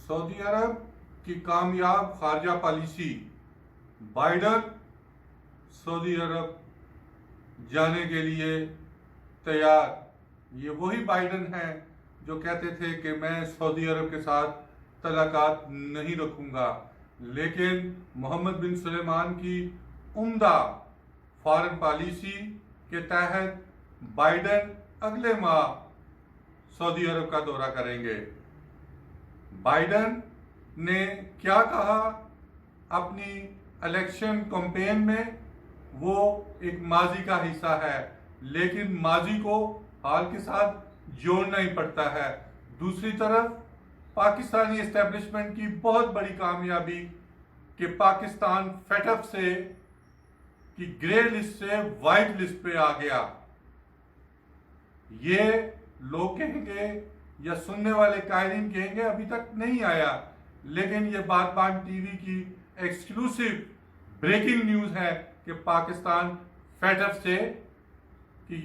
سعودی عرب کی کامیاب خارجہ پالیسی، بائیڈن سعودی عرب جانے کے لیے تیار۔ یہ وہی بائیڈن ہیں جو کہتے تھے کہ میں سعودی عرب کے ساتھ تعلقات نہیں رکھوں گا، لیکن محمد بن سلمان کی عمدہ فارن پالیسی کے تحت بائیڈن اگلے ماہ سعودی عرب کا دورہ کریں گے۔ بائیڈن نے کیا کہا اپنی الیکشن کمپین میں؟ وہ ایک ماضی کا حصہ ہے، لیکن ماضی کو حال کے ساتھ جوڑنا ہی پڑتا ہے۔ دوسری طرف پاکستانی اسٹیبلشمنٹ کی بہت بڑی کامیابی کہ پاکستان فیٹ اف سے کی گرے لسٹ سے وائٹ لسٹ پہ آ گیا۔ یہ لوگ کہیں گے یا سننے والے قائلین کہیں گے ابھی تک نہیں آیا، لیکن یہ بات بان ٹی وی کی ایکسکلوسیو بریکنگ نیوز ہے کہ پاکستان فیٹ اف سے کی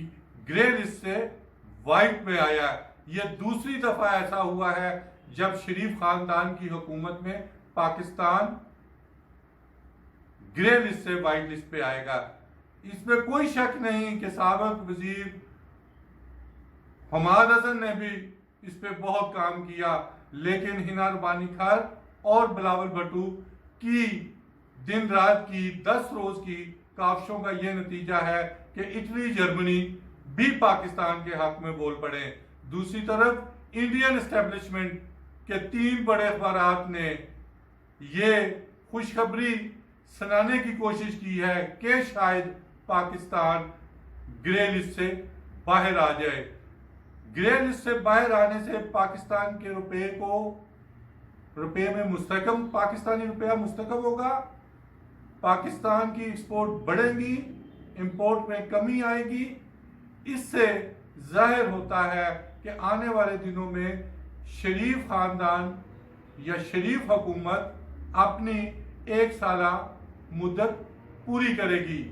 گرے لسٹ سے وائٹ میں آیا۔ یہ دوسری دفعہ ایسا ہوا ہے جب شریف خاندان کی حکومت میں پاکستان گرے لسٹ سے وائٹ لسٹ پہ آئے گا۔ اس میں کوئی شک نہیں کہ سابق وزیر حماد حسن نے بھی اس پہ بہت کام کیا، لیکن ہنا ربانی خان اور بلاول بھٹو کی دن رات کی 10 روز کی کاوشوں کا یہ نتیجہ ہے کہ اٹلی جرمنی بھی پاکستان کے حق میں بول پڑے۔ دوسری طرف انڈین اسٹیبلشمنٹ کے 3 بڑے اخبارات نے یہ خوشخبری سنانے کی کوشش کی ہے کہ شاید پاکستان گرے لسٹ سے باہر آ جائے۔ گرے لسٹ سے باہر آنے سے پاکستان کے روپے میں مستحکم پاکستانی روپیہ مستحکم ہوگا، پاکستان کی ایکسپورٹ بڑھیں گی، امپورٹ میں کمی آئے گی۔ اس سے ظاہر ہوتا ہے کہ آنے والے دنوں میں شریف خاندان یا شریف حکومت اپنی 1 سالہ مدت پوری کرے گی۔